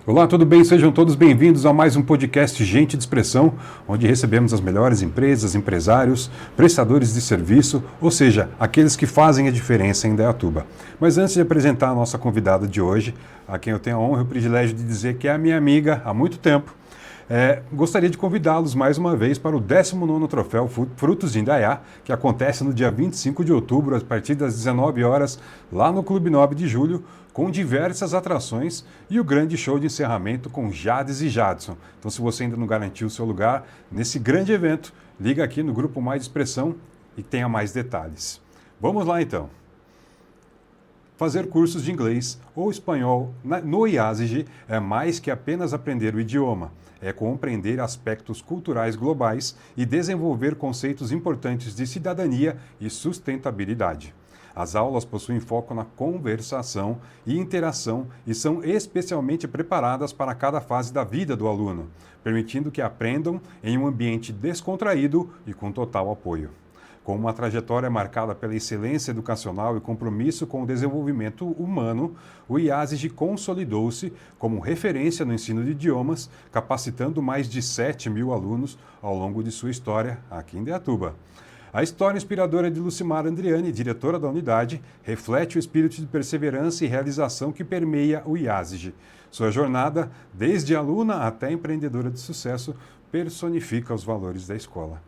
Olá, tudo bem? Sejam todos bem-vindos a mais um podcast Gente de Expressão, onde recebemos as melhores empresas, empresários, prestadores de serviço, ou seja, aqueles que fazem a diferença em Indaiatuba. Mas antes de apresentar a nossa convidada de hoje, a quem eu tenho a honra e o privilégio de dizer que é a minha amiga há muito tempo, gostaria de convidá-los mais uma vez para o 19º Troféu Frutos de Indaiá, que acontece no dia 25 de outubro, a partir das 19 horas, lá no Clube 9 de Julho, com diversas atrações e o grande show de encerramento com Jades e Jadson. Então, se você ainda não garantiu o seu lugar nesse grande evento, liga aqui no Grupo Mais Expressão e tenha mais detalhes. Vamos lá, então. Fazer cursos de inglês ou espanhol no IASIG é mais que apenas aprender o idioma. É compreender aspectos culturais globais e desenvolver conceitos importantes de cidadania e sustentabilidade. As aulas possuem foco na conversação e interação e são especialmente preparadas para cada fase da vida do aluno, permitindo que aprendam em um ambiente descontraído e com total apoio. Com uma trajetória marcada pela excelência educacional e compromisso com o desenvolvimento humano, o IASIG consolidou-se como referência no ensino de idiomas, capacitando mais de 7.000 alunos ao longo de sua história aqui em Indaiatuba. A história inspiradora de Lucimara Andriani, diretora da unidade, reflete o espírito de perseverança e realização que permeia o IASIG. Sua jornada, desde aluna até empreendedora de sucesso, personifica os valores da escola.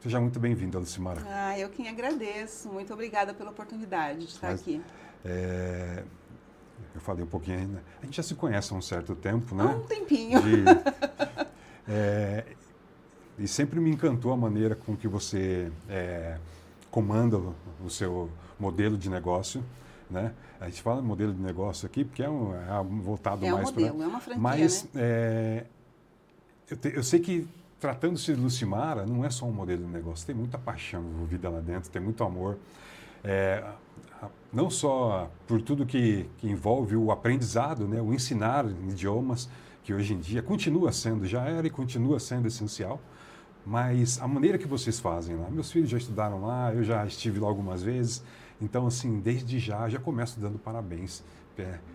Seja muito bem-vinda, Lucimara. Eu quem agradeço. Muito obrigada pela oportunidade de estar aqui. Eu falei um pouquinho ainda. A gente já se conhece há um certo tempo, né? Há um tempinho. E sempre me encantou a maneira com que você comanda o seu modelo de negócio, né? A gente fala modelo de negócio aqui porque é voltado mais para... É um modelo, é uma franquia, mas, né? eu sei que tratando-se de Lucimara, não é só um modelo de negócio, tem muita paixão envolvida lá dentro, tem muito amor. Não só por tudo que envolve o aprendizado, né, o ensinar idiomas, que hoje em dia continua sendo, já era e continua sendo essencial, mas a maneira que vocês fazem lá. Meus filhos já estudaram lá, eu já estive lá algumas vezes, então, assim, desde já começo dando parabéns.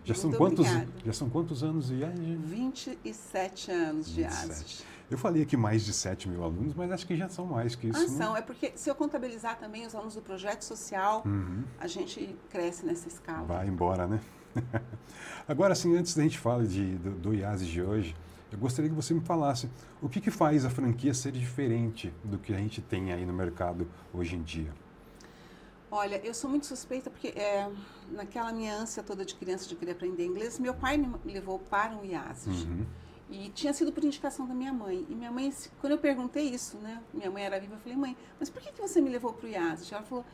Já são quantos anos de IASIG? 27 anos de IASIG. Eu falei aqui mais de 7.000 alunos, mas acho que já são mais que isso. São. É porque se eu contabilizar também os alunos do projeto social, a gente cresce nessa escala. Vai embora, né? Agora, assim, antes da gente falar do IASIG de hoje, eu gostaria que você me falasse o que faz a franquia ser diferente do que a gente tem aí no mercado hoje em dia. Olha, eu sou muito suspeita porque naquela minha ânsia toda de criança de querer aprender inglês, meu pai me levou para um IASIG. E tinha sido por indicação da minha mãe. E minha mãe, quando eu perguntei isso, né, minha mãe era viva, eu falei, mãe, mas por que você me levou para o IASIG? Ela falou,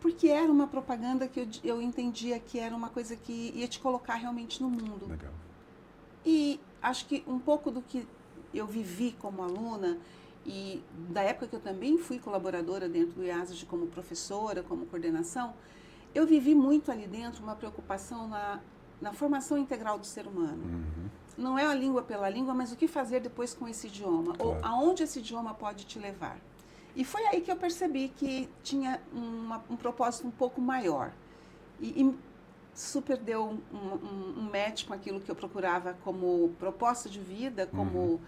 porque era uma propaganda que eu entendia que era uma coisa que ia te colocar realmente no mundo. Legal. E acho que um pouco do que eu vivi como aluna, e da época que eu também fui colaboradora dentro do IASIG como professora, como coordenação, eu vivi muito ali dentro uma preocupação na formação integral do ser humano. Não é a língua pela língua, mas o que fazer depois com esse idioma, claro. Ou aonde esse idioma pode te levar. E foi aí que eu percebi que tinha um propósito um pouco maior. E super deu um match com aquilo que eu procurava como proposta de vida, como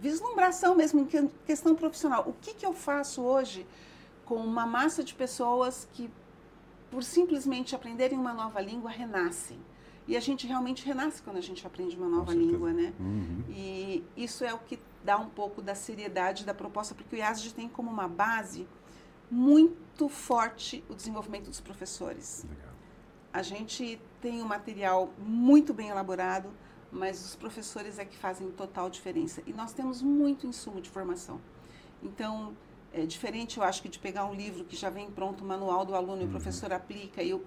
vislumbração mesmo em questão profissional. O que eu faço hoje com uma massa de pessoas que, por simplesmente aprenderem uma nova língua, renascem? E a gente realmente renasce quando a gente aprende uma nova língua, né? E isso é o que dá um pouco da seriedade da proposta, porque o IASIG tem como uma base muito forte o desenvolvimento dos professores. Legal. A gente tem um material muito bem elaborado, mas os professores é que fazem total diferença. E nós temos muito insumo de formação. Então, é diferente, eu acho, que de pegar um livro que já vem pronto, o manual do aluno, e o professor aplica e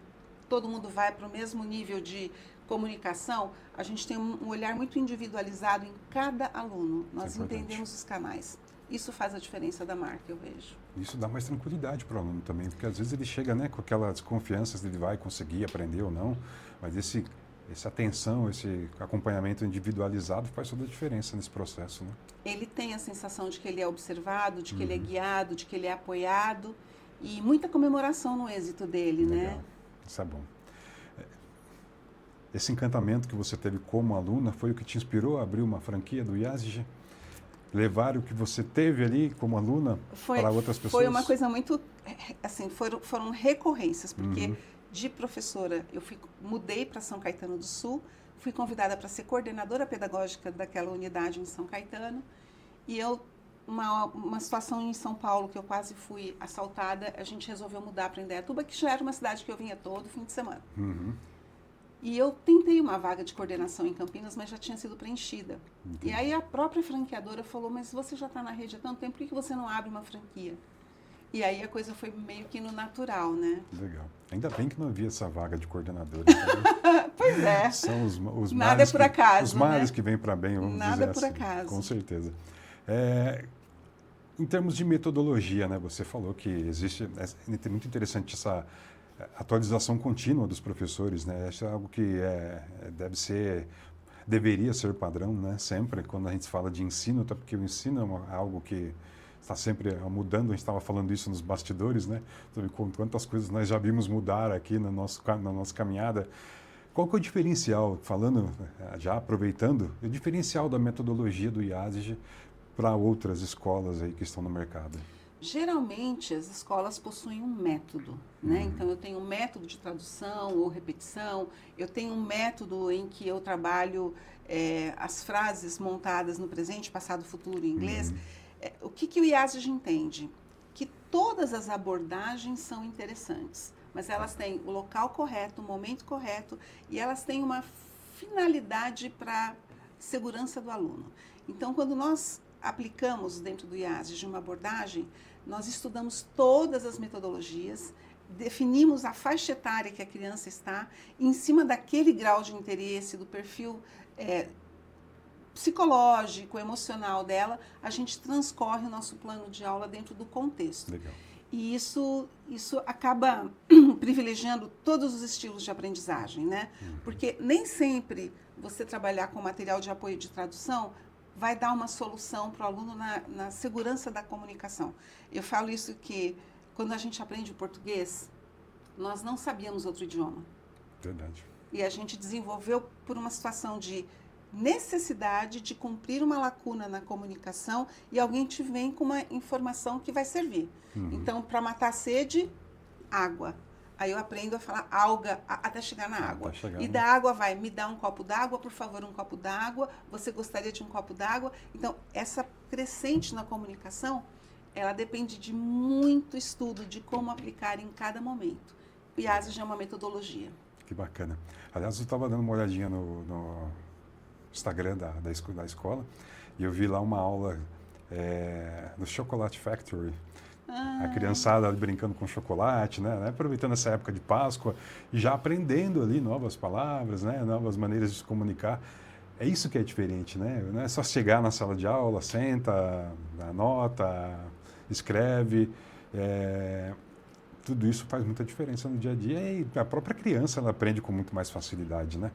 todo mundo vai para o mesmo nível de comunicação. A gente tem um olhar muito individualizado em cada aluno. Nós entendemos os canais. Isso faz a diferença da marca, eu vejo. Isso dá mais tranquilidade para o aluno também, porque às vezes ele chega, né, com aquela desconfiança se ele vai conseguir aprender ou não, mas essa atenção, esse acompanhamento individualizado faz toda a diferença nesse processo, né? Ele tem a sensação de que ele é observado, de que ele é guiado, de que ele é apoiado e muita comemoração no êxito dele, Legal. né? Isso é bom. esse encantamento que você teve como aluna foi o que te inspirou a abrir uma franquia do IASG? Levar o que você teve ali como aluna para outras pessoas? Foi uma coisa muito, assim, foram recorrências, porque de professora mudei para São Caetano do Sul, fui convidada para ser coordenadora pedagógica daquela unidade em São Caetano, e uma situação em São Paulo que eu quase fui assaltada, a gente resolveu mudar para Indaiatuba, que já era uma cidade que eu vinha todo fim de semana. E eu tentei uma vaga de coordenação em Campinas, mas já tinha sido preenchida. E aí a própria franqueadora falou, mas você já está na rede há tanto tempo, por que você não abre uma franquia? E aí a coisa foi meio que no natural, né? Legal. Ainda bem que não havia essa vaga de coordenadora. Pois é. São os Nada males é por acaso, os males né? que vêm para bem, vamos Nada dizer é por assim. acaso. Com certeza. Em termos de metodologia, né, você falou que existe, é muito interessante essa atualização contínua dos professores, né? Isso é algo que deveria ser padrão, né? Sempre quando a gente fala de ensino, até porque o ensino é algo que está sempre mudando. A gente estava falando isso nos bastidores, né? Sobre quantas coisas nós já vimos mudar aqui na nossa caminhada. Qual que é o diferencial, já aproveitando, o diferencial da metodologia do IASG para outras escolas aí que estão no mercado? Geralmente, as escolas possuem um método, né? Então, eu tenho um método de tradução ou repetição, eu tenho um método em que eu trabalho as frases montadas no presente, passado, futuro em inglês. O que o IASG entende? Que todas as abordagens são interessantes, mas elas têm o local correto, o momento correto, e elas têm uma finalidade para segurança do aluno. Então, quando nós aplicamos dentro do IASG uma abordagem, nós estudamos todas as metodologias, definimos a faixa etária que a criança está, e em cima daquele grau de interesse, do perfil psicológico, emocional dela, a gente transcorre o nosso plano de aula dentro do contexto. Legal. E isso acaba privilegiando todos os estilos de aprendizagem, né? Porque nem sempre você trabalhar com material de apoio de tradução vai dar uma solução para o aluno na segurança da comunicação. Eu falo isso que, quando a gente aprende o português, nós não sabíamos outro idioma. Verdade. E a gente desenvolveu por uma situação de necessidade de cumprir uma lacuna na comunicação e alguém te vem com uma informação que vai servir. Então, para matar a sede, água. Aí eu aprendo a falar alga até chegar na água. Da água me dá um copo d'água, por favor, um copo d'água. Você gostaria de um copo d'água? Então, essa crescente na comunicação, ela depende de muito estudo de como aplicar em cada momento. O IASG é uma metodologia. Que bacana. Aliás, eu estava dando uma olhadinha no Instagram da escola e eu vi lá uma aula do Chocolate Factory. A criançada brincando com chocolate, né? Aproveitando essa época de Páscoa e já aprendendo ali novas palavras, né? Novas maneiras de se comunicar. É isso que é diferente, né? Não é só chegar na sala de aula, senta, anota, escreve. Tudo isso faz muita diferença no dia a dia e a própria criança ela aprende com muito mais facilidade, né?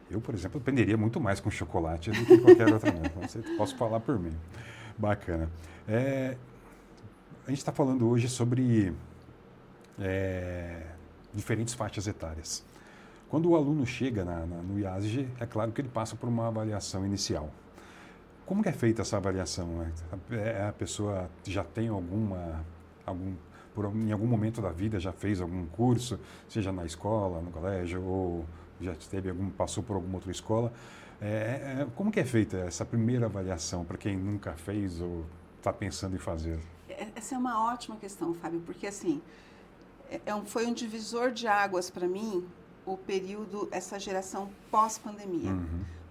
Eu, por exemplo, aprenderia muito mais com chocolate do que qualquer outra coisa. Posso falar por mim. Bacana. A gente está falando hoje sobre diferentes faixas etárias. Quando o aluno chega no IASG, é claro que ele passa por uma avaliação inicial. Como que é feita essa avaliação? A pessoa já tem em algum momento da vida já fez algum curso, seja na escola, no colégio, ou já passou por alguma outra escola. Como que é feita essa primeira avaliação para quem nunca fez ou está pensando em fazer? Essa é uma ótima questão, Fábio, porque assim, foi um divisor de águas para mim o período, essa geração pós-pandemia.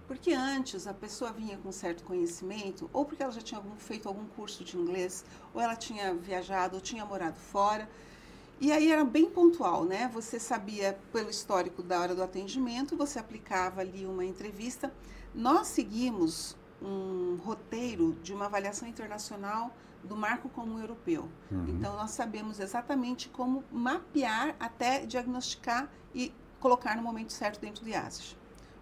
Porque antes a pessoa vinha com certo conhecimento, ou porque ela já tinha feito algum curso de inglês, ou ela tinha viajado, ou tinha morado fora, e aí era bem pontual, né? Você sabia pelo histórico da hora do atendimento, você aplicava ali uma entrevista. Nós seguimos um roteiro de uma avaliação internacional do Marco Comum Europeu. Então, nós sabemos exatamente como mapear até diagnosticar e colocar no momento certo dentro do IASG.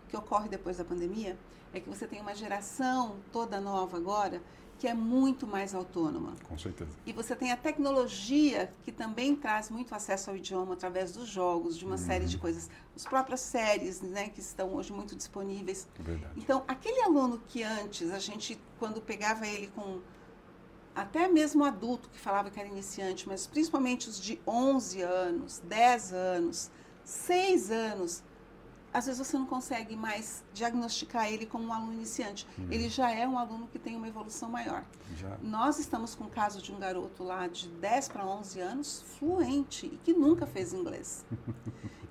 O que ocorre depois da pandemia é que você tem uma geração toda nova agora que é muito mais autônoma. Com certeza. E você tem a tecnologia que também traz muito acesso ao idioma através dos jogos, de uma série de coisas. As próprias séries, né, que estão hoje muito disponíveis. Verdade. Então, aquele aluno que antes, a gente, quando pegava ele com até mesmo adulto que falava que era iniciante, mas principalmente os de 11 anos, 10 anos, 6 anos, às vezes você não consegue mais diagnosticar ele como um aluno iniciante. Ele já é um aluno que tem uma evolução maior. Já. Nós estamos com o caso de um garoto lá de 10 para 11 anos, fluente, e que nunca fez inglês.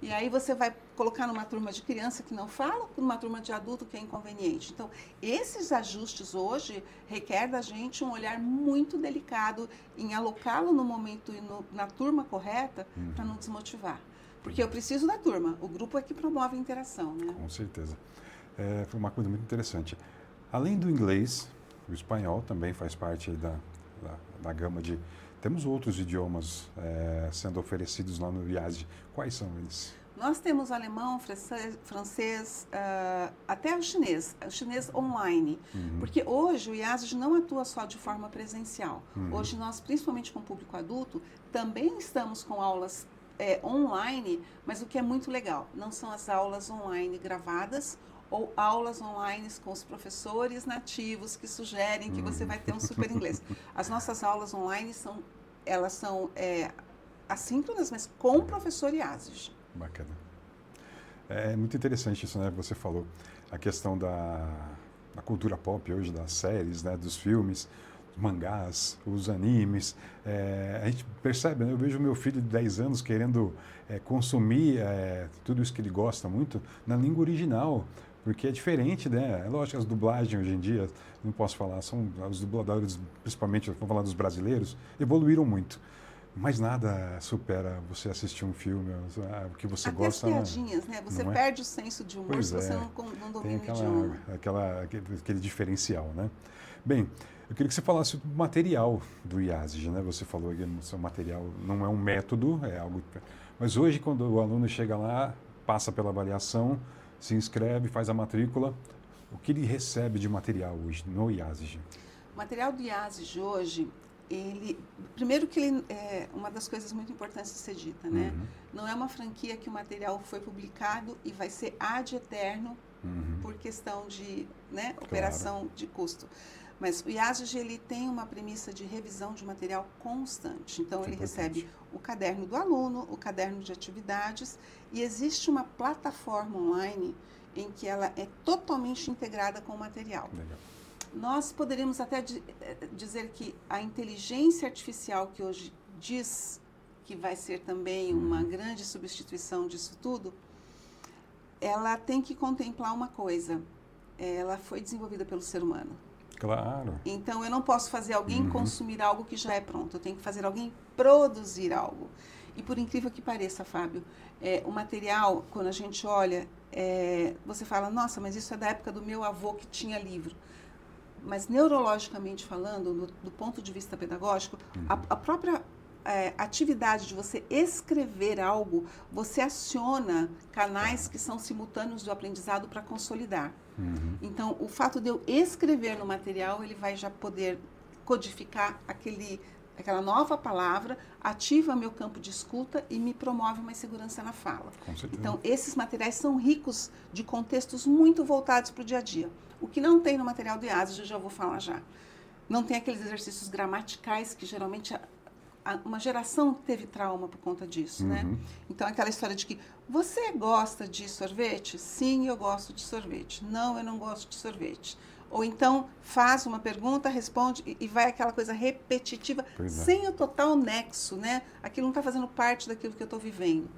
E aí você vai colocar numa turma de criança que não fala, numa turma de adulto que é inconveniente. Então, esses ajustes hoje requer da gente um olhar muito delicado em alocá-lo no momento e na turma correta para não desmotivar. Porque eu preciso da turma, o grupo é que promove a interação, né? Com certeza. Foi uma coisa muito interessante. Além do inglês, o espanhol também faz parte da gama de... Temos outros idiomas sendo oferecidos lá no IASG. Quais são eles? Nós temos alemão, francês, até o chinês online. Porque hoje o IASG não atua só de forma presencial. Hoje nós, principalmente com o público adulto, também estamos com aulas online, mas o que é muito legal, não são as aulas online gravadas ou aulas online com os professores nativos que sugerem que você vai ter um super inglês. As nossas aulas online são assíncronas, mas com o professor IASG. Bacana. É muito interessante isso, né? Você falou a questão da cultura pop hoje, das séries, né? Dos filmes, mangás, os animes. A gente percebe, né? Eu vejo meu filho de 10 anos querendo consumir tudo isso que ele gosta muito na língua original, porque é diferente, né? É lógico que as dublagens hoje em dia, não posso falar, são os dubladores, principalmente, vou falar dos brasileiros, evoluíram muito. Mas nada supera você assistir um filme que você até gosta. Até as piadinhas, né? Você perde o senso de humor se você não domina o idioma. Aquele diferencial, né? Bem, eu queria que você falasse do material do IASG, né? Você falou que o seu material não é um método, é algo... Mas hoje, quando o aluno chega lá, passa pela avaliação, se inscreve, faz a matrícula, o que ele recebe de material hoje no IASG? O material do IASG hoje, primeiro que ele é uma das coisas muito importantes de ser dita, né? Não é uma franquia que o material foi publicado e vai ser ad eterno por questão de operação de custo. Mas o IASG ele tem uma premissa de revisão de material constante. Então, ele recebe o caderno do aluno, o caderno de atividades, e existe uma plataforma online em que ela é totalmente integrada com o material. Legal. Nós poderíamos até dizer que a inteligência artificial que hoje diz que vai ser também uma grande substituição disso tudo, ela tem que contemplar uma coisa, ela foi desenvolvida pelo ser humano. Claro. Então, eu não posso fazer alguém consumir algo que já é pronto, eu tenho que fazer alguém produzir algo. E por incrível que pareça, Fábio, o material, quando a gente olha, você fala, nossa, mas isso é da época do meu avô que tinha livro. Mas neurologicamente falando, do ponto de vista pedagógico, a própria atividade de você escrever algo, você aciona canais que são simultâneos do aprendizado para consolidar. Então, o fato de eu escrever no material, ele vai já poder codificar aquela nova palavra, ativa meu campo de escuta e me promove uma segurança na fala. Então, esses materiais são ricos de contextos muito voltados para o dia a dia. O que não tem no material do IASG, eu já vou falar já. Não tem aqueles exercícios gramaticais que geralmente uma geração teve trauma por conta disso, né? Então, aquela história de que você gosta de sorvete? Sim, eu gosto de sorvete. Não, eu não gosto de sorvete. Ou então, faz uma pergunta, responde e vai aquela coisa repetitiva, sem o total nexo, né? Aquilo não está fazendo parte daquilo que eu estou vivendo.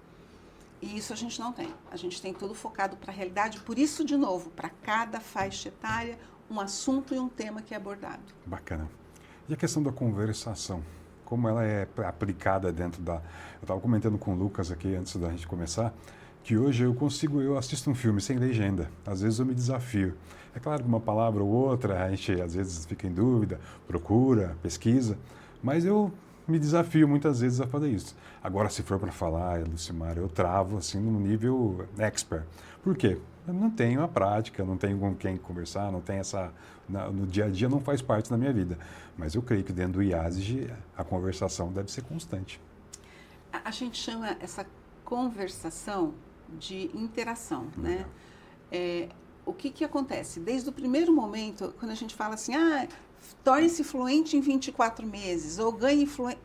E isso a gente não tem. A gente tem tudo focado para a realidade. Por isso, de novo, para cada faixa etária, um assunto e um tema que é abordado. Bacana. E a questão da conversação? Como ela é aplicada dentro da... Eu estava comentando com o Lucas aqui, antes da gente começar, que hoje eu assisto um filme sem legenda. Às vezes eu me desafio. É claro que uma palavra ou outra, a gente às vezes fica em dúvida, procura, pesquisa, mas eu me desafio muitas vezes a fazer isso. Agora, se for para falar, Lucimar, eu travo assim no nível expert. Por quê? Eu não tenho a prática, não tenho com quem conversar, não tenho no dia a dia não faz parte da minha vida. Mas eu creio que dentro do IASG a conversação deve ser constante. A gente chama essa conversação de interação, né? O que acontece? Desde o primeiro momento, quando a gente fala assim, torne-se fluente em 24 meses, ou ganhe fluente...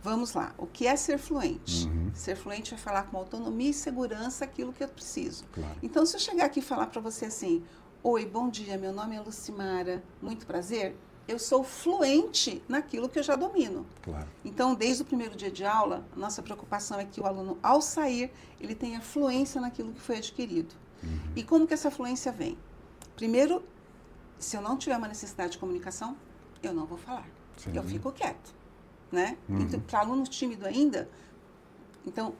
Vamos lá, o que é ser fluente? Ser fluente vai falar com autonomia e segurança aquilo que eu preciso. Claro. Então, se eu chegar aqui e falar para você assim, oi, bom dia, meu nome é Lucimara, muito prazer, eu sou fluente naquilo que eu já domino. Claro. Então, desde o primeiro dia de aula, a nossa preocupação é que o aluno, ao sair, ele tenha fluência naquilo que foi adquirido. E como que essa fluência vem? Primeiro, se eu não tiver uma necessidade de comunicação, eu não vou falar. Sim. Eu fico quieto, né? Então, para aluno tímido ainda, então,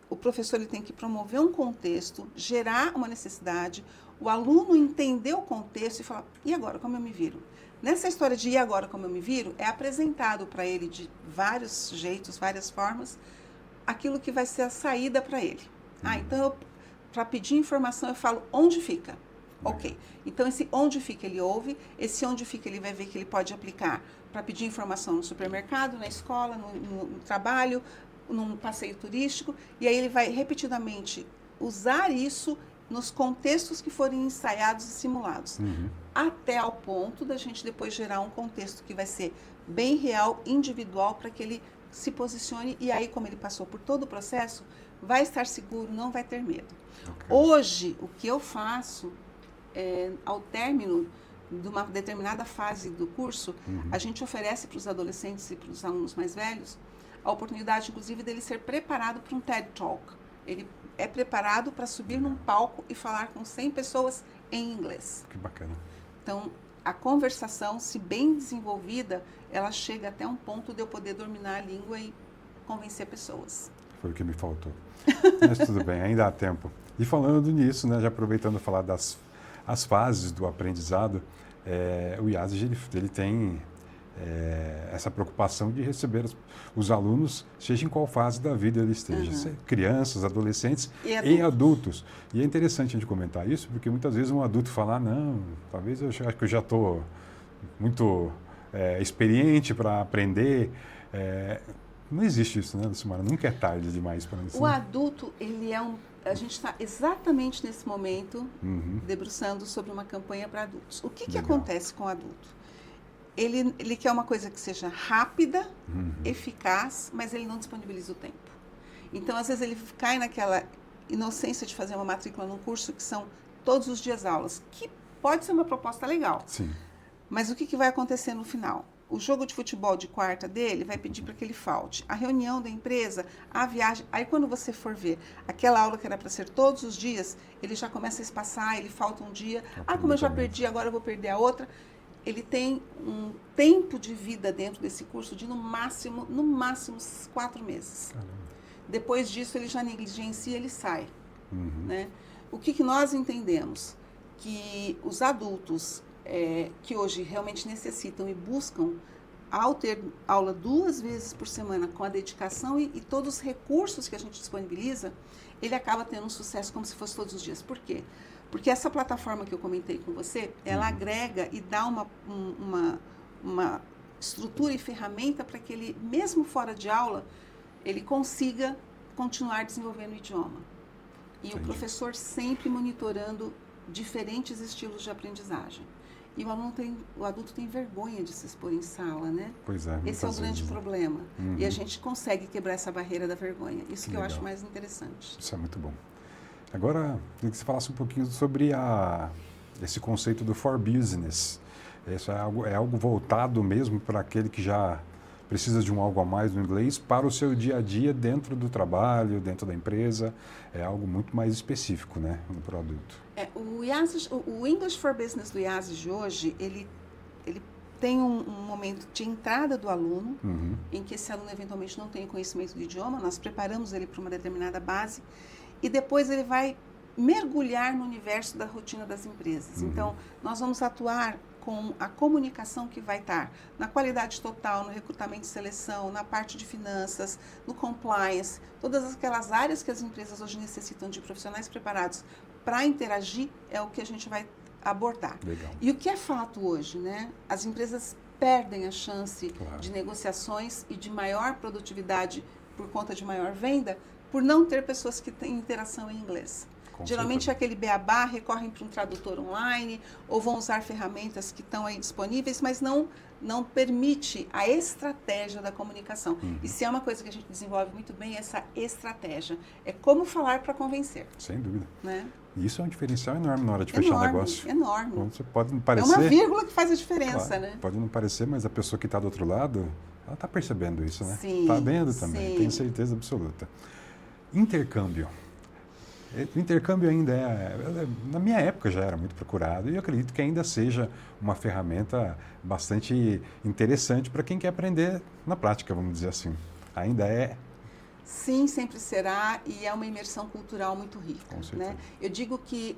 o professor ele tem que promover um contexto, gerar uma necessidade, o aluno entender o contexto e falar, e agora, como eu me viro? Nessa história de e agora, como eu me viro, é apresentado para ele de vários jeitos, várias formas, aquilo que vai ser a saída para ele. Então, para pedir informação, eu falo onde fica. Ok. Então, esse onde fica ele ouve, esse onde fica ele vai ver que ele pode aplicar para pedir informação no supermercado, na escola, no trabalho, num passeio turístico, e aí ele vai repetidamente usar isso nos contextos que forem ensaiados e simulados, até ao ponto da gente depois gerar um contexto que vai ser bem real, individual, para que ele se posicione, e aí, como ele passou por todo o processo, vai estar seguro, não vai ter medo. Okay. Hoje, o que eu faço, ao término de uma determinada fase do curso, a gente oferece para os adolescentes e para os alunos mais velhos a oportunidade, inclusive, dele ser preparado para um TED Talk. Ele é preparado para subir num palco e falar com 100 pessoas em inglês. Que bacana. Então, a conversação, se bem desenvolvida, ela chega até um ponto de eu poder dominar a língua e convencer pessoas. Foi o que me faltou. Mas tudo bem, ainda há tempo. E falando nisso, né, já aproveitando falar das as fases do aprendizado, o IASG ele tem essa preocupação de receber os alunos, seja em qual fase da vida ele esteja, crianças, adolescentes e adultos. E é interessante a gente comentar isso, porque muitas vezes um adulto fala, não, talvez eu acho que eu já estou muito experiente para aprender. Não existe isso, né, Lucimara? Nunca é tarde demais para ensinar. O adulto, ele é a gente está exatamente nesse momento debruçando sobre uma campanha para adultos. O que acontece com o adulto? Ele quer uma coisa que seja rápida, eficaz, mas ele não disponibiliza o tempo. Então, às vezes, ele cai naquela inocência de fazer uma matrícula num curso que são todos os dias aulas, que pode ser uma proposta legal. Sim. Mas o que vai acontecer no final? O jogo de futebol de quarta dele vai pedir para que ele falte. A reunião da empresa, a viagem. Aí, quando você for ver aquela aula que era para ser todos os dias, ele já começa a espaçar, ele falta um dia. Como eu já perdi, agora eu vou perder a outra. Ele tem um tempo de vida dentro desse curso de, no máximo, 4 meses. Caramba. Depois disso, ele já negligencia, ele sai. Né? O que nós entendemos? Que os adultos que hoje realmente necessitam e buscam, ao ter aula 2 vezes por semana, com a dedicação e todos os recursos que a gente disponibiliza, ele acaba tendo um sucesso como se fosse todos os dias. Por quê? Porque essa plataforma que eu comentei com você, ela agrega e dá uma estrutura e ferramenta para que ele, mesmo fora de aula, ele consiga continuar desenvolvendo o idioma. E o professor sempre monitorando diferentes estilos de aprendizagem. E o adulto tem vergonha de se expor em sala, né? Pois é. Esse é o grande problema. E a gente consegue quebrar essa barreira da vergonha. Isso que eu acho mais interessante. Isso é muito bom. Agora, queria que você falasse um pouquinho sobre esse conceito do for business. Isso é algo voltado mesmo para aquele que já precisa de algo a mais no inglês para o seu dia a dia dentro do trabalho, dentro da empresa. É algo muito mais específico, né, para o adulto. O English for Business do IASG de hoje, ele tem um momento de entrada do aluno, em que esse aluno eventualmente não tem conhecimento do idioma, nós preparamos ele para uma determinada base, e depois ele vai mergulhar no universo da rotina das empresas. Então, nós vamos atuar com a comunicação que vai estar na qualidade total, no recrutamento e seleção, na parte de finanças, no compliance, todas aquelas áreas que as empresas hoje necessitam de profissionais preparados para interagir, é o que a gente vai abordar. Legal. E o que é fato hoje, né? As empresas perdem a chance Claro. de negociações e de maior produtividade por conta de maior venda, por não ter pessoas que têm interação em inglês. Com Geralmente certeza. aquele beabá recorrem para um tradutor online ou vão usar ferramentas que estão aí disponíveis, mas não permite a estratégia da comunicação. E se é uma coisa que a gente desenvolve muito bem, essa estratégia. É como falar para convencer. Sem dúvida. Né? Isso é um diferencial enorme na hora de fechar o negócio. Enorme. Você pode não É parecer... uma vírgula que faz a diferença, Claro, né? pode não parecer, mas a pessoa que está do outro lado, ela está percebendo isso, né? Sim, Está vendo também, sim. tenho certeza absoluta. Intercâmbio. O intercâmbio ainda na minha época já era muito procurado e eu acredito que ainda seja uma ferramenta bastante interessante para quem quer aprender na prática, vamos dizer assim. Ainda é. Sim, sempre será, e é uma imersão cultural muito rica. Com certeza. Né? Eu digo que,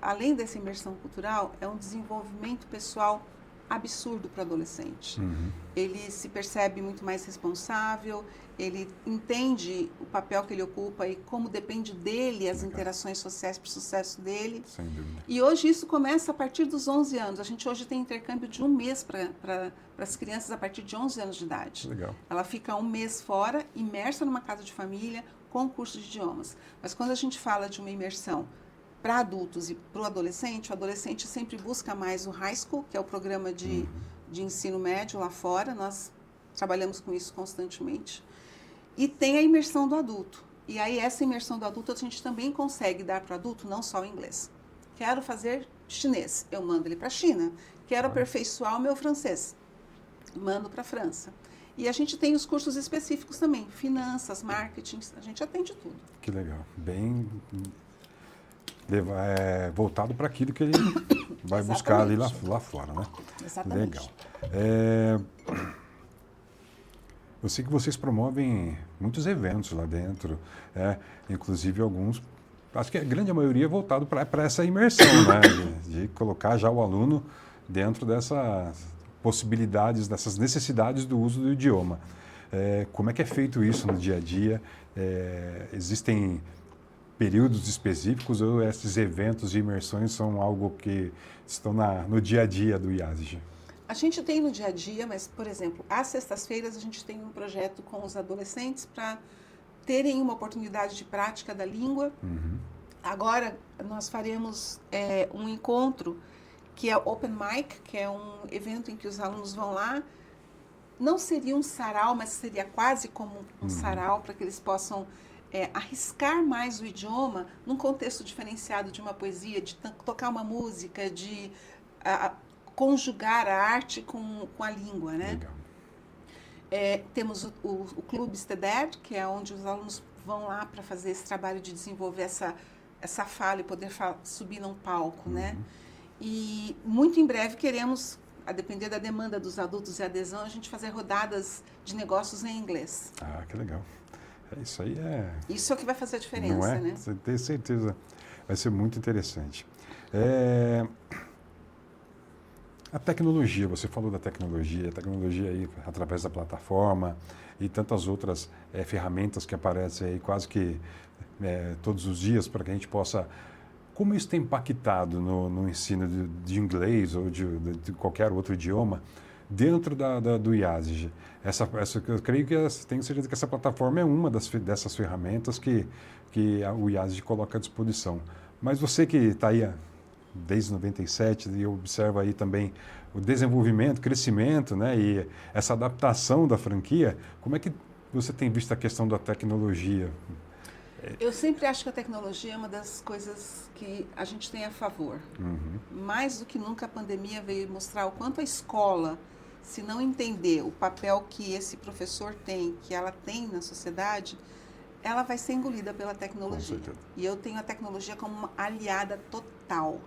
além dessa imersão cultural, é um desenvolvimento pessoal absurdo para o adolescente. Ele se percebe muito mais responsável, ele entende o papel que ele ocupa e como depende dele as interações sociais para o sucesso dele. Sem dúvida. E hoje isso começa a partir dos 11 anos. A gente hoje tem intercâmbio de 1 mês para as crianças a partir de 11 anos de idade. Legal. Ela fica 1 mês fora, imersa numa casa de família, com curso de idiomas. Mas quando a gente fala de uma imersão para adultos e para o adolescente sempre busca mais o high school, que é o programa de ensino médio lá fora. Nós trabalhamos com isso constantemente. E tem a imersão do adulto. E aí essa imersão do adulto a gente também consegue dar para o adulto não só o inglês. Quero fazer chinês, eu mando ele para a China. Quero aperfeiçoar o meu francês, mando para a França. E a gente tem os cursos específicos também, finanças, marketing, a gente atende tudo. Que legal. Bem voltado para aquilo que ele vai buscar ali lá fora, né? Exatamente. Legal. Eu sei que vocês promovem muitos eventos lá dentro, inclusive alguns, acho que a grande maioria é voltado para essa imersão, né? De colocar já o aluno dentro dessas possibilidades, dessas necessidades do uso do idioma. Como é que é feito isso no dia a dia? Existem períodos específicos ou esses eventos de imersões são algo que estão no dia a dia do IASG? A gente tem no dia a dia, mas, por exemplo, às sextas-feiras a gente tem um projeto com os adolescentes para terem uma oportunidade de prática da língua. Agora nós faremos um encontro que é Open Mic, que é um evento em que os alunos vão lá. Não seria um sarau, mas seria quase como um sarau, para que eles possam arriscar mais o idioma num contexto diferenciado de uma poesia, de tocar uma música, de conjugar a arte com a língua, né? Legal. Temos o Clube STEDED, que é onde os alunos vão lá para fazer esse trabalho de desenvolver essa fala e poder subir num palco, né? E muito em breve queremos, a depender da demanda dos adultos e adesão, a gente fazer rodadas de negócios em inglês. Ah, que legal. Isso aí Isso é o que vai fazer a diferença, não é? né? Você tem certeza. Vai ser muito interessante. A tecnologia, você falou da tecnologia, a tecnologia aí através da plataforma e tantas outras ferramentas que aparecem aí quase que todos os dias para que a gente possa... Como isso tem impactado no ensino de inglês ou de qualquer outro idioma dentro do IASG? Eu creio que tenho certeza que essa plataforma é uma dessas ferramentas que o IASG coloca à disposição. Mas você que está aí desde 97 e observa aí também o desenvolvimento, crescimento, né, e essa adaptação da franquia, como é que você tem visto a questão da tecnologia? Eu sempre acho que a tecnologia é uma das coisas que a gente tem a favor. Mais do que nunca a pandemia veio mostrar o quanto a escola, se não entender o papel que esse professor tem, que ela tem na sociedade, ela vai ser engolida pela tecnologia. E eu tenho a tecnologia como uma aliada total.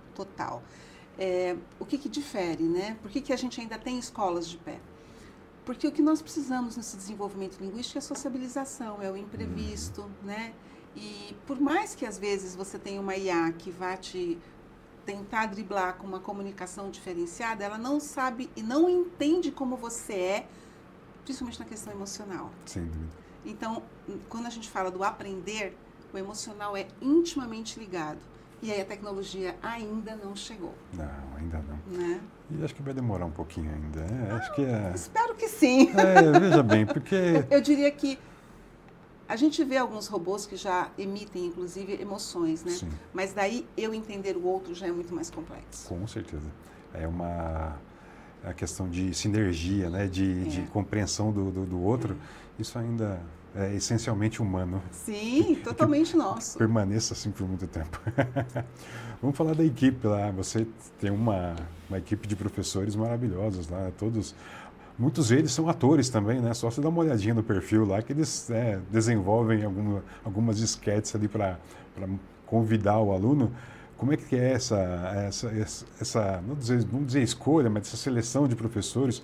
O que difere, né? Por que a gente ainda tem escolas de pé? Porque o que nós precisamos nesse desenvolvimento linguístico é a sociabilização, é o imprevisto, né? E por mais que às vezes você tenha uma IA que vá te tentar driblar com uma comunicação diferenciada, ela não sabe e não entende como você é, principalmente na questão emocional. Sem dúvida. Então, quando a gente fala do aprender, o emocional é intimamente ligado. E aí a tecnologia ainda não chegou. Não, ainda não. Né? E acho que vai demorar um pouquinho ainda. Acho que Espero que sim. veja bem, porque... Eu diria que a gente vê alguns robôs que já emitem, inclusive, emoções, né? Sim. Mas daí eu entender o outro já é muito mais complexo. Com certeza. É a questão de sinergia, né? de compreensão do outro. Isso ainda é essencialmente humano. Sim, totalmente nosso. Permaneça assim por muito tempo. Vamos falar da equipe lá. Você tem uma equipe de professores maravilhosos lá, todos... Muitos deles são atores também, né? Só você dá uma olhadinha no perfil lá que eles desenvolvem algumas esquetes ali para convidar o aluno. Como é que é essa não dizer escolha, mas essa seleção de professores?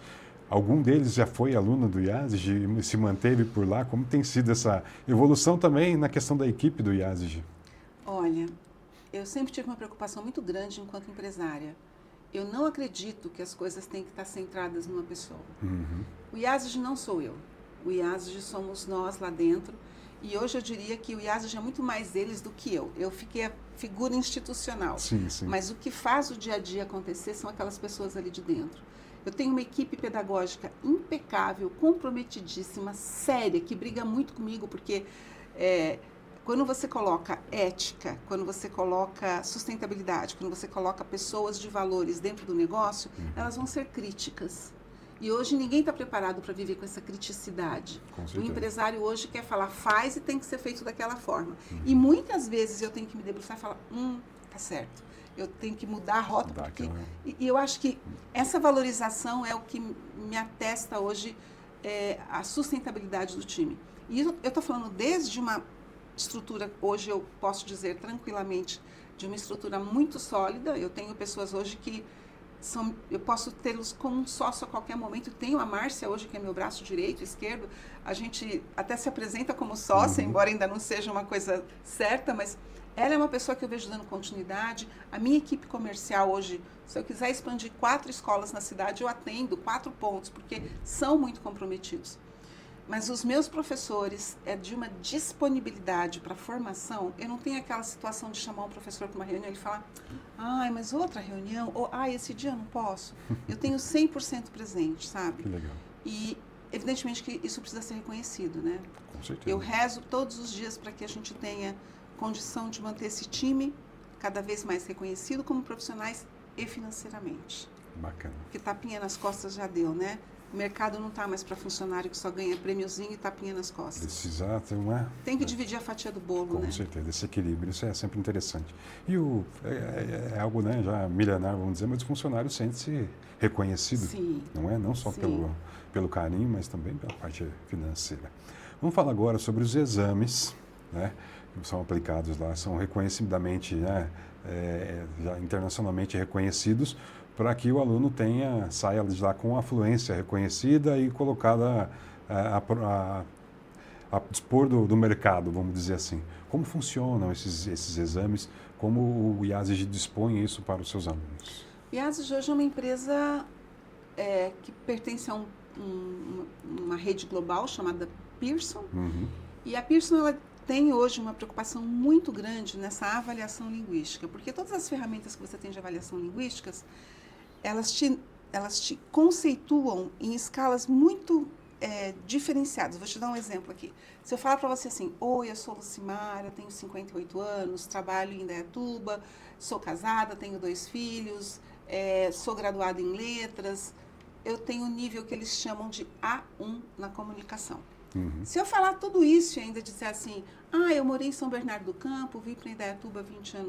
Algum deles já foi aluno do IASG e se manteve por lá? Como tem sido essa evolução também na questão da equipe do IASG? Olha, eu sempre tive uma preocupação muito grande enquanto empresária. Eu não acredito que as coisas têm que estar centradas numa pessoa. Uhum. O IASG não sou eu. O IASG somos nós lá dentro. E hoje eu diria que o IASG é muito mais eles do que eu. Eu fiquei a figura institucional. Sim, sim. Mas o que faz o dia a dia acontecer são aquelas pessoas ali de dentro. Eu tenho uma equipe pedagógica impecável, comprometidíssima, séria, que briga muito comigo, porque... quando você coloca ética, quando você coloca sustentabilidade, quando você coloca pessoas de valores dentro do negócio, elas vão ser críticas. E hoje ninguém está preparado para viver com essa criticidade. O empresário hoje quer falar, faz e tem que ser feito daquela forma. E muitas vezes eu tenho que me debruçar e falar, tá certo. Eu tenho que mudar a rota. Porque... E eu acho que essa valorização é o que me atesta hoje a sustentabilidade do time. E eu estou falando desde uma estrutura, hoje eu posso dizer tranquilamente, de uma estrutura muito sólida. Eu tenho pessoas hoje que eu posso tê-los como um sócio a qualquer momento. Tenho a Márcia hoje, que é meu braço direito e esquerdo. A gente até se apresenta como sócia, embora ainda não seja uma coisa certa, mas ela é uma pessoa que eu vejo dando continuidade. A minha equipe comercial hoje, se eu quiser expandir 4 escolas na cidade, eu atendo 4 pontos, porque são muito comprometidos. Mas os meus professores é de uma disponibilidade para formação. Eu não tenho aquela situação de chamar um professor para uma reunião e ele falar, mas outra reunião, ou esse dia eu não posso. Eu tenho 100% presente, sabe? Que legal. E evidentemente que isso precisa ser reconhecido, né? Com certeza. Eu rezo todos os dias para que a gente tenha condição de manter esse time cada vez mais reconhecido como profissionais e financeiramente. Bacana. Porque tapinha nas costas já deu, né? O mercado não está mais para funcionário que só ganha prêmiozinho e tapinha nas costas. Precisa ter Tem que dividir a fatia do bolo, né? Com certeza, esse equilíbrio, isso é sempre interessante. E é algo, né, já milenar, vamos dizer, mas o funcionário sente-se reconhecido, Sim. não é? Não só pelo carinho, mas também pela parte financeira. Vamos falar agora sobre os exames, né, que são aplicados lá, são reconhecidamente, né, já internacionalmente reconhecidos, para que o aluno saia de lá com a fluência reconhecida e colocada a dispor do mercado, vamos dizer assim. Como funcionam esses exames? Como o IASG dispõe isso para os seus alunos? O IASG hoje é uma empresa que pertence a uma rede global chamada Pearson. Uhum. E a Pearson ela tem hoje uma preocupação muito grande nessa avaliação linguística, porque todas as ferramentas que você tem de avaliação linguísticas, elas te conceituam em escalas muito diferenciadas. Vou te dar um exemplo aqui. Se eu falar para você assim, oi, eu sou Lucimara, tenho 58 anos, trabalho em Indaiatuba, sou casada, tenho 2 filhos, sou graduada em letras, eu tenho um nível que eles chamam de A1 na comunicação. Uhum. Se eu falar tudo isso e ainda dizer assim, eu morei em São Bernardo do Campo, vim para Indaiatuba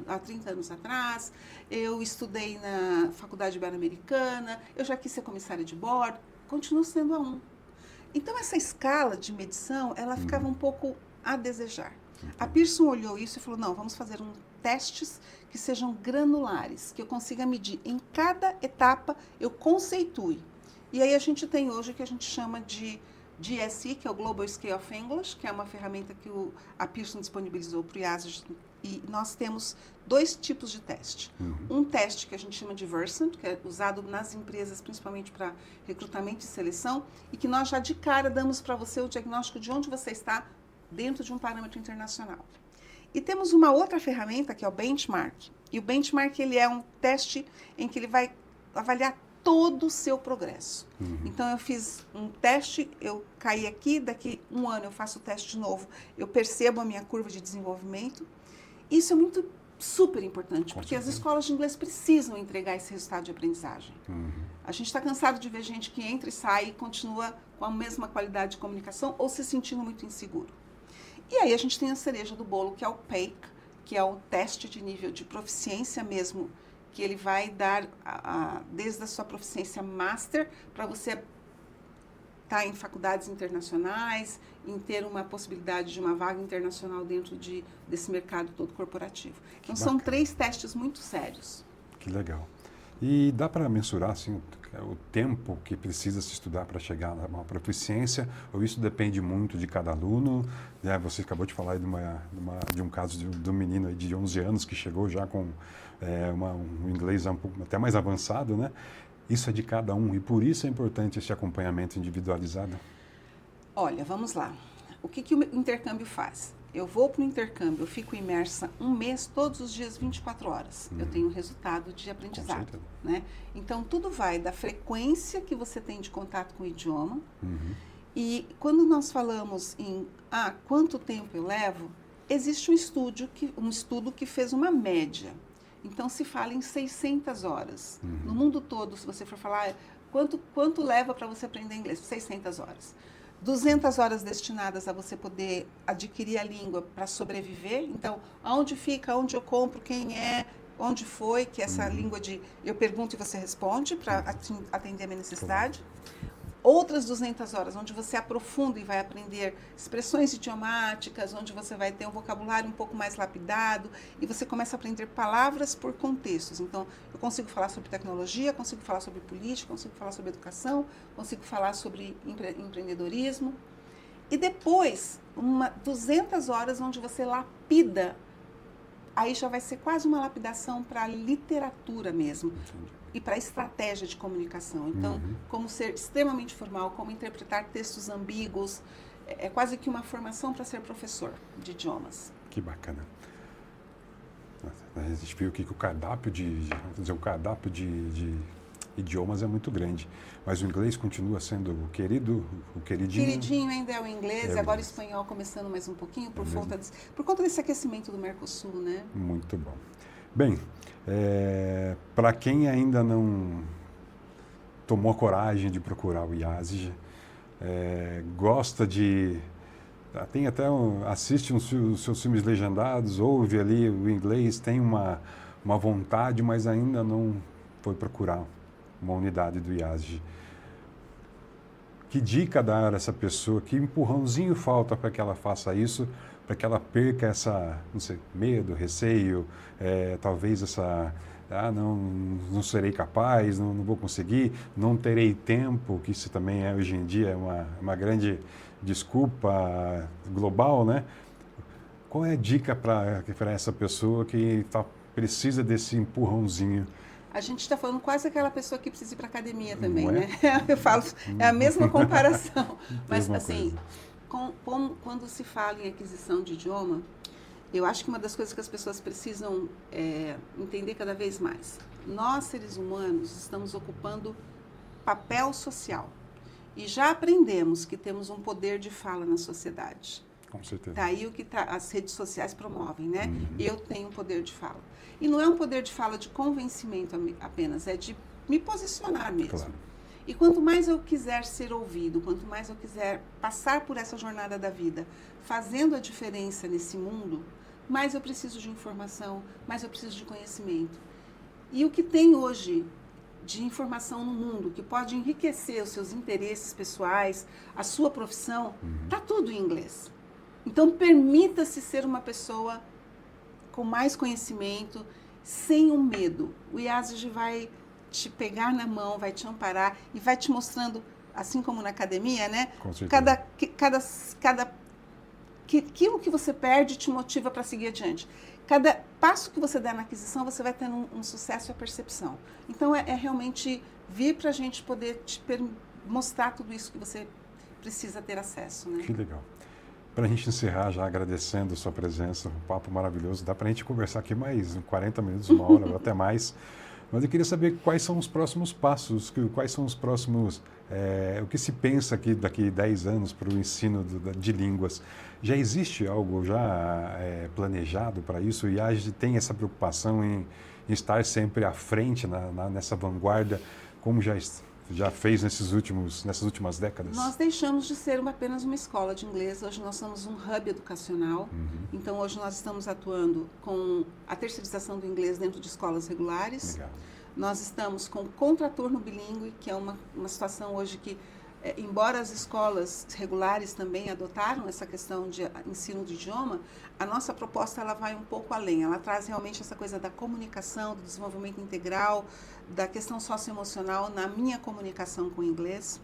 há 30 anos atrás, eu estudei na Faculdade Ibero-Americana, eu já quis ser comissária de bordo, continuo sendo A1. Então, essa escala de medição, ela ficava um pouco a desejar. A Pearson olhou isso e falou, não, vamos fazer testes que sejam granulares, que eu consiga medir em cada etapa, eu conceitue. E aí a gente tem hoje o que a gente chama de GSE, que é o Global Scale of English, que é uma ferramenta que a Pearson disponibilizou para o IASG, e nós temos 2 tipos de teste. Um teste que a gente chama de Versant, que é usado nas empresas principalmente para recrutamento e seleção, e que nós já de cara damos para você o diagnóstico de onde você está dentro de um parâmetro internacional. E temos uma outra ferramenta que é o Benchmark. E o Benchmark ele é um teste em que ele vai avaliar todo o seu progresso. Então, eu fiz um teste, eu caí aqui, daqui 1 ano eu faço o teste de novo, eu percebo a minha curva de desenvolvimento. Isso é muito super importante, porque as escolas de inglês precisam entregar esse resultado de aprendizagem. A gente está cansado de ver gente que entra e sai e continua com a mesma qualidade de comunicação ou se sentindo muito inseguro. E aí a gente tem a cereja do bolo, que é o PAIC, que é um teste de nível de proficiência mesmo, que ele vai dar desde a sua proficiência master para você estar em faculdades internacionais, em ter uma possibilidade de uma vaga internacional dentro desse mercado todo corporativo. Então, são 3 testes muito sérios. Que legal. E dá para mensurar assim, o tempo que precisa se estudar para chegar a uma proficiência, ou isso depende muito de cada aluno? Você acabou de falar de um caso de um menino aí de 11 anos que chegou já com um inglês um pouco, até mais avançado, né? Isso é de cada um e por isso é importante esse acompanhamento individualizado? Olha, vamos lá. O que o intercâmbio faz? Eu vou para o intercâmbio, eu fico imersa 1 mês, todos os dias, 24 horas. Eu tenho resultado de aprendizado, né? Então, tudo vai da frequência que você tem de contato com o idioma. E quando nós falamos em quanto tempo eu levo, existe um estudo que fez uma média. Então, se fala em 600 horas. No mundo todo, se você for falar, quanto leva para você aprender inglês? 600 horas. 200 horas destinadas a você poder adquirir a língua para sobreviver. Então, aonde fica, onde eu compro, quem é, onde foi, que essa língua de eu pergunto e você responde para atender a minha necessidade. Outras 200 horas, onde você aprofunda e vai aprender expressões idiomáticas, onde você vai ter um vocabulário um pouco mais lapidado e você começa a aprender palavras por contextos. Então, eu consigo falar sobre tecnologia, consigo falar sobre política, consigo falar sobre educação, consigo falar sobre empreendedorismo. E depois, 200 horas onde você lapida, aí já vai ser quase uma lapidação para a literatura mesmo. E para a estratégia de comunicação. Então, como ser extremamente formal, como interpretar textos ambíguos, é quase que uma formação para ser professor de idiomas. Que bacana. A gente viu aqui que o cardápio de idiomas é muito grande, mas o inglês continua sendo o queridinho. Queridinho ainda é o inglês, e agora o espanhol começando mais um pouquinho por conta desse aquecimento do Mercosul, né? Muito bom. Bem, para quem ainda não tomou a coragem de procurar o IASG, gosta de... Tem até assiste os seus filmes legendados, ouve ali o inglês, tem uma vontade, mas ainda não foi procurar uma unidade do IASG. Que dica dar a essa pessoa? Que empurrãozinho falta para que ela faça isso, para que ela perca essa, não sei, medo, receio, talvez essa, não serei capaz, não vou conseguir, não terei tempo, que isso também hoje em dia é uma grande desculpa global, né? Qual é a dica para essa pessoa que precisa desse empurrãozinho? A gente está falando quase aquela pessoa que precisa ir para a academia também, né? Eu falo, é a mesma comparação. Mas, assim, quando se fala em aquisição de idioma, eu acho que uma das coisas que as pessoas precisam entender cada vez mais. Nós, seres humanos, estamos ocupando papel social. E já aprendemos que temos um poder de fala na sociedade. Com certeza. Daí o que as redes sociais promovem, né? Eu tenho um poder de fala. E não é um poder de fala de convencimento apenas, é de me posicionar mesmo. Claro. E quanto mais eu quiser ser ouvido, quanto mais eu quiser passar por essa jornada da vida, fazendo a diferença nesse mundo, mais eu preciso de informação, mais eu preciso de conhecimento. E o que tem hoje de informação no mundo, que pode enriquecer os seus interesses pessoais, a sua profissão, está tudo em inglês. Então, permita-se ser uma pessoa com mais conhecimento, sem o medo. O IASG vai te pegar na mão, vai te amparar e vai te mostrando assim como na academia, né? Com certeza. Aquilo que você perde te motiva para seguir adiante. Cada passo que você der na aquisição, você vai tendo um sucesso e a percepção. Então, é realmente vir para a gente poder mostrar tudo isso que você precisa ter acesso. Né? Que legal. Para a gente encerrar, já agradecendo a sua presença, um papo maravilhoso. Dá para a gente conversar aqui mais 40 minutos, uma hora, ou até mais. Mas eu queria saber quais são os próximos passos, quais são os próximos... o que se pensa aqui daqui 10 anos para o ensino de línguas. Já existe algo já planejado para isso? E a IASG tem essa preocupação em estar sempre à frente, nessa vanguarda, como já fez nessas últimas décadas? Nós deixamos de ser apenas uma escola de inglês, hoje nós somos um hub educacional, então hoje nós estamos atuando com a terceirização do inglês dentro de escolas regulares. Legal. Nós estamos com contraturno bilíngue, que é uma situação hoje que, embora as escolas regulares também adotaram essa questão de ensino de idioma, a nossa proposta ela vai um pouco além, ela traz realmente essa coisa da comunicação, do desenvolvimento integral, da questão socioemocional na minha comunicação com o inglês.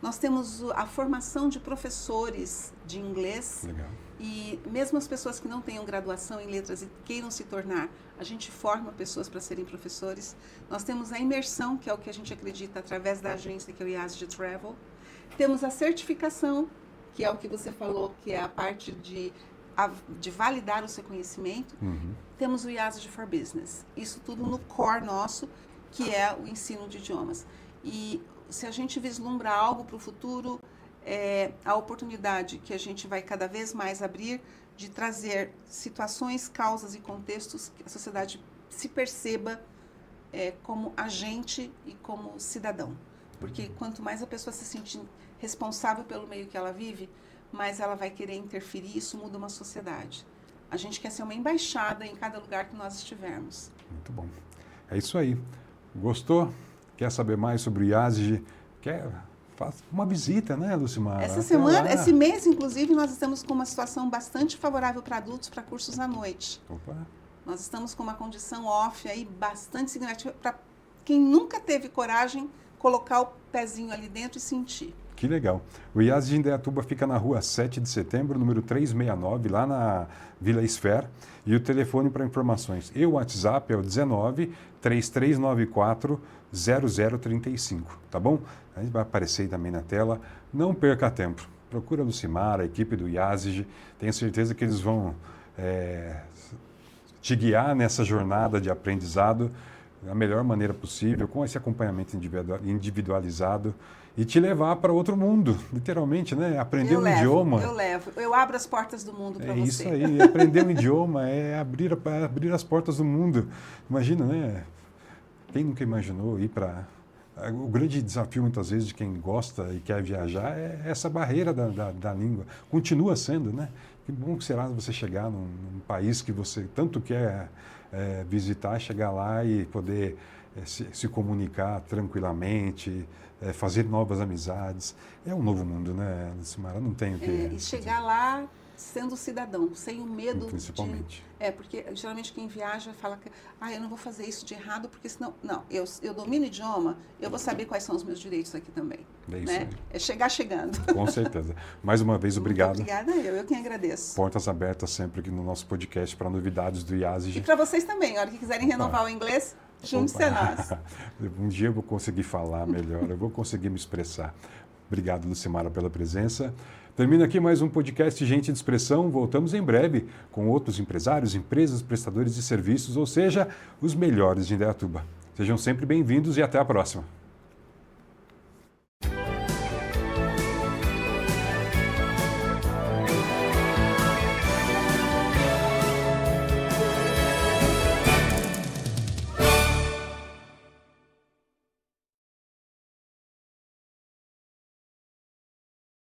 Nós temos a formação de professores de inglês. Legal. E mesmo as pessoas que não tenham graduação em letras e queiram se tornar, a gente forma pessoas para serem professores. Nós temos a imersão, que é o que a gente acredita através da agência, que é o IASG Travel. Temos a certificação, que é o que você falou, que é a parte de validar o seu conhecimento. Temos o IASG for Business. Isso tudo no core nosso, que é o ensino de idiomas. E se a gente vislumbra algo para o futuro, a oportunidade que a gente vai cada vez mais abrir de trazer situações, causas e contextos que a sociedade se perceba como agente e como cidadão. Porque quanto mais a pessoa se sentir responsável pelo meio que ela vive, mais ela vai querer interferir, isso muda uma sociedade. A gente quer ser uma embaixada em cada lugar que nós estivermos. Muito bom. É isso aí. Gostou? Quer saber mais sobre o IASG? Faz uma visita, né, Lucimara? Essa semana, esse mês, inclusive, nós estamos com uma situação bastante favorável para adultos, para cursos à noite. Opa. Nós estamos com uma condição off aí bastante significativa para quem nunca teve coragem colocar o pezinho ali dentro e sentir. Que legal. O IASG de Indaiatuba fica na rua 7 de setembro, número 369, lá na Vila Esfer. E o telefone para informações e o WhatsApp é o 19-3394-0035, tá bom? A gente vai aparecer aí também na tela. Não perca tempo. Procura a Lucimara, a equipe do IASG. Tenho certeza que eles vão te guiar nessa jornada de aprendizado da melhor maneira possível, com esse acompanhamento individualizado e te levar para outro mundo, literalmente, né? Aprender um idioma. Eu abro as portas do mundo para você. É isso aí, aprender um idioma é abrir as portas do mundo. Imagina, né? Quem nunca imaginou ir para... O grande desafio, muitas vezes, de quem gosta e quer viajar é essa barreira da língua. Continua sendo, né? Que bom que será você chegar num país que você tanto quer visitar, chegar lá e poder se comunicar tranquilamente, fazer novas amizades. É um novo mundo, né, Lucimara? Não tem o que... E chegar lá sendo cidadão, sem o medo principalmente. Porque geralmente quem viaja fala que eu não vou fazer isso de errado, porque senão... Não, eu domino o idioma, eu vou saber quais são os meus direitos aqui também. É isso né? aí. É chegar chegando. Com certeza. Mais uma vez, obrigado. Muito obrigada, eu quem agradeço. Portas abertas sempre aqui no nosso podcast para novidades do IASG. E para vocês também, a hora que quiserem renovar o inglês, junte-se a nós. Um dia eu vou conseguir falar melhor, eu vou conseguir me expressar. Obrigado, Lucimara, pela presença. Termina aqui mais um podcast Gente de Expressão. Voltamos em breve com outros empresários, empresas, prestadores de serviços, ou seja, os melhores de Indaiatuba. Sejam sempre bem-vindos e até a próxima.